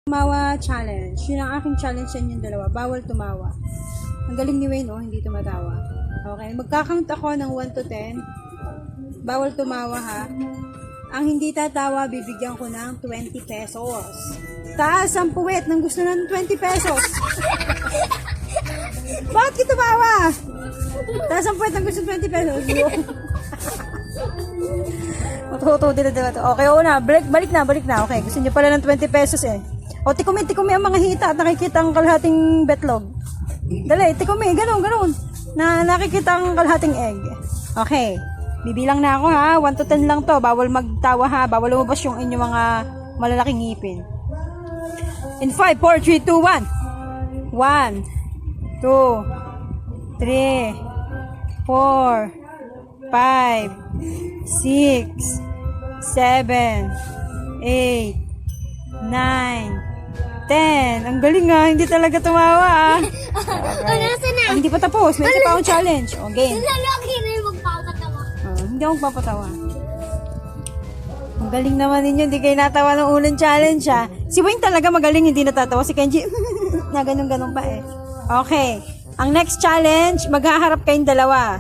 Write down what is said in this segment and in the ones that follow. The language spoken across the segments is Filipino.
Tumawa challenge. Yun ang aking challenge sa inyong dalawa. Bawal tumawa. Ang galing ni Wayne, hindi tumatawa. Okay, magkakount ako ng 1 to 10. Bawal tumawa ha. Ang hindi tatawa, bibigyan ko ng 20 pesos. Taas ang puwet ng gusto ng 20 pesos. Bakit ka tumawa? Taas ang puwet ng gusto ng 20 pesos. Okay, una. Balik na. Okay, gusto niyo pala ng 20 pesos eh. O, tikumi ang mga hita at nakikita ang kalahating betlog. Dali, tikumi, ganun. Nakikita ang kalahating egg. Okay, bibilang na ako ha. 1 to 10 lang to. Bawal magtawa ha. Bawal lumabas yung inyong mga malalaking ngipin. In 5, 4, 3, 2, 1. 1, 2, 3, 4, 5, 6, 7, 8, 9, 10. Ang galing nga, hindi talaga tumawa. Okay. Hindi pa tapos, may isa pa akong challenge. O, game. Hindi ako magpapatawa. Ang galing naman ninyo, hindi kayo natawa ng unang challenge ha. Si Wayne talaga magaling, hindi natatawa. Si Kenji, na ganun pa eh. Okay, ang next challenge, maghaharap kayong dalawa.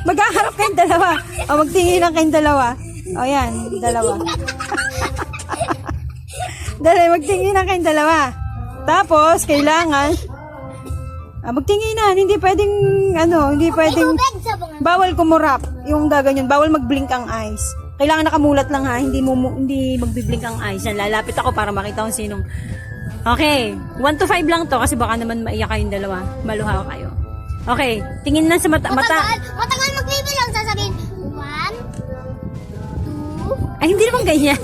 Maghaharap kayong dalawa. O, magtingin lang kayong dalawa. O, yan, dalawa. Dali, magtingin lang kayong dalawa. Tapos, kailangan, magtinginan. Hindi pwedeng, bawal kumurap. Yung gaganyan, bawal mag-blink ang eyes. Kailangan nakamulat lang ha. Hindi magbi-blink ang eyes. Yan, lalapit ako para makita kung sinong. Okay, 1 to 5 lang to kasi baka naman maiyak kayong dalawa. Maluha kayo. Okay, tingin na sa mata. Matagal magbibilang, sasabihin, 1, 2. Ay, hindi naman ganyan.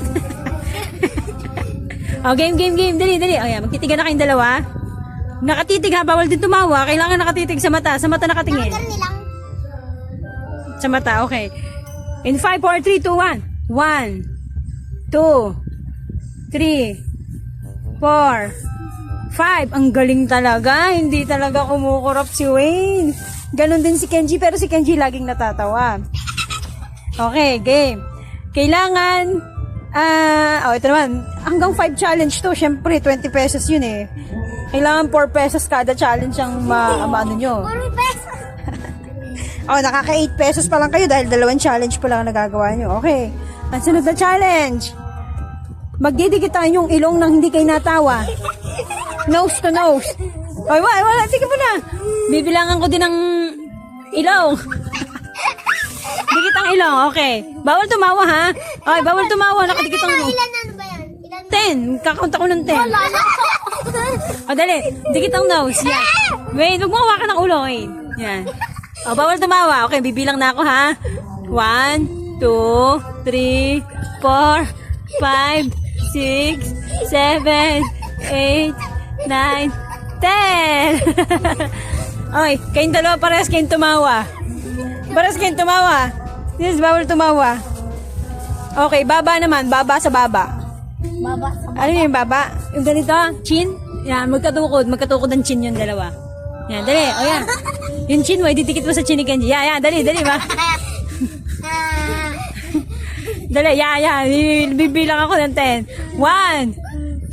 Oh, game. Dali. O, yan, magtitigan na kayong dalawa. Nakatitig ha, bawal din tumawa. Kailangan nakatitig sa mata. Sa mata nakatingin. Nilang. Sa mata, okay. In 5, 4, 3, 2, 1. 1, 2, 3, 4, 5. Ang galing talaga. Hindi talaga kumukurap si Wayne. Ganon din si Kenji, pero si Kenji laging natatawa. Okay, game. Kailangan, ito naman, hanggang 5 challenge to. Syempre, 20 pesos yun eh. Kailangan 4 pesos kada challenge ang maano nyo. 4 pesos. Nakaka 8 pesos pa lang kayo dahil 2 challenge pa lang ang nagagawa nyo. Okay, ang sunod na challenge. Magdidikitan yung ilong nang hindi kayo natawa. Nose to nose. Ay, wala. Sige mo na. Bibilangan ko din ng ilong. Dikit ang ilong. Okay. Bawal tumawa, ha? Okay, bawal tumawa. Nakadikit ang ilong. Ilan ano ba yan? 10. Kakaunt ako ng 10. Wala na. Dali. Dikit ang nose. Yan. Wait, huwag mo hawakan ng ulo. Wait. Yan. Bawal tumawa. Okay, bibilang na ako, ha? 1, 2, 3, 4, 5, 6, 7, 8, 9, 10. Okay, kayong dalawa parehas kayong tumawa. Yes, bawal tumawa. Okay, baba naman. Baba sa baba. Baba. Ano yung baba? Yung ganito, chin. Yan, magkatukod ang chin yung dalawa. Yan, dali. O yan. Yung chin mo, ididikit mo sa chin ni Kenji. Yan, dali ba? Dali, yan. Bibilang ako ng 10. 1, 2,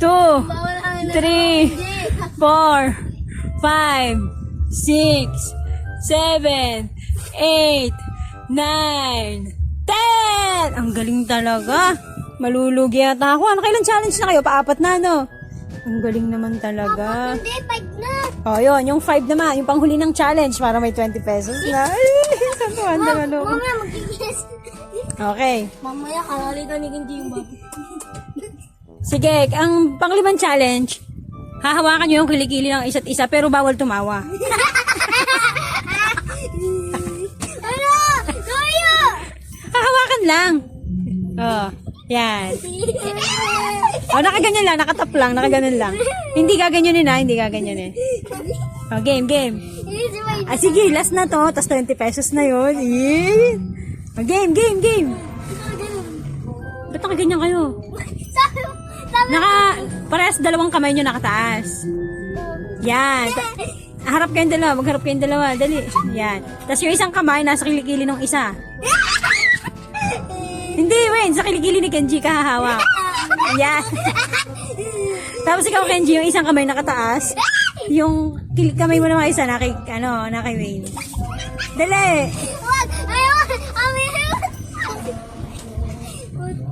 3, 4, 5, 6, 7, 8, 9, 10! Ang galing talaga. Malulugi ata ako. Kailan challenge na kayo? Paapat na, no? Ang galing naman talaga. Hindi, 5 na. Yun. Yung 5 naman. Yung panghuli ng challenge para may 20 pesos na. Ay, saan to? Mamaya magkikis. Okay. Mamaya kalalita ni Kenji yung bago. Sige, ang panglimang challenge, hahawakan nyo yung kilikili ng isa't isa pero bawal tumawa. Ano? Tayo! Hahawakan lang. Yan. Nakaganyan lang, nakatap lang, nakaganon lang. Hindi gaganyanin ha, hindi gaganyanin. Game. Sige, last na to, tas 20 pesos na yun. Game. Ba't nakaganyan kayo? Parehas 2 kamay nyo nakataas. Yan. Harap kayong dalawa, magharap kayong dalawa. Dali. Yan. Tapos yung isang kamay, nasa kilikili ng isa. Hindi, Wayne. Sa kilikili ni Kenji ka hahawak. Yan. Tapos ikaw, Kenji, yung isang kamay nakataas. Yung kamay mo naman isa, naki Wayne. Dali! Wag! Ayun! Amin!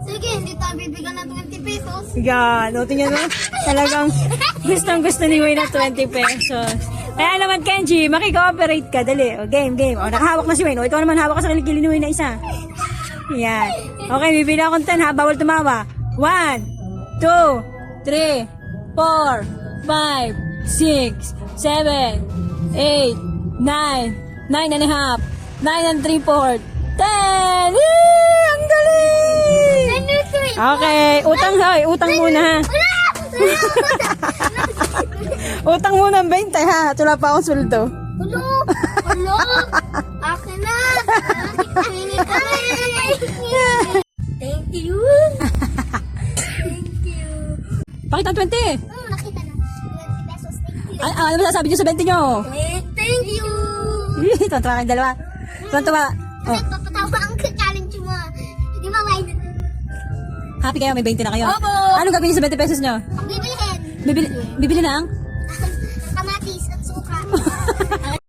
Sige, hindi tayo bibigyan ng 20 pesos. Yan, o tingnan mo. Talagang gustong-gusto ni Wayne na 20 pesos. Kaya naman, Kenji, makikooperate ka. Dali. O, game. O, nakahawak na si Wayne. O, ikaw naman hawak ka sa kilikili ni Wayne na isa. Yan. Okay, bibili akong 10 ha. Bawal tumawa. 1, 2, 3, 4, 5, 6, 7, 8, 9, 9 and a half, 9 and 3/4, 10! Yee! Ang galing! Okay, utang muna ha. Utang muna ng 20 ha. Wala pa akong sweldo. Hello! Akin na! Akin kami! Thank you! Thank you! Pakita ang 20. Nakita na. 20 pesos. Thank you. Ano masasabi niyo sa 20 niyo? Thank you! Tontuwa kayong dalawa. Tontuwa. Kasi papatawa ang challenge mo. Di ba, Wayne? Happy kayo? May 20 na kayo? Opo. Anong gagawin niyo sa 20 pesos niyo? Ang bibilihin. Bibili ng? Kamatis at suka.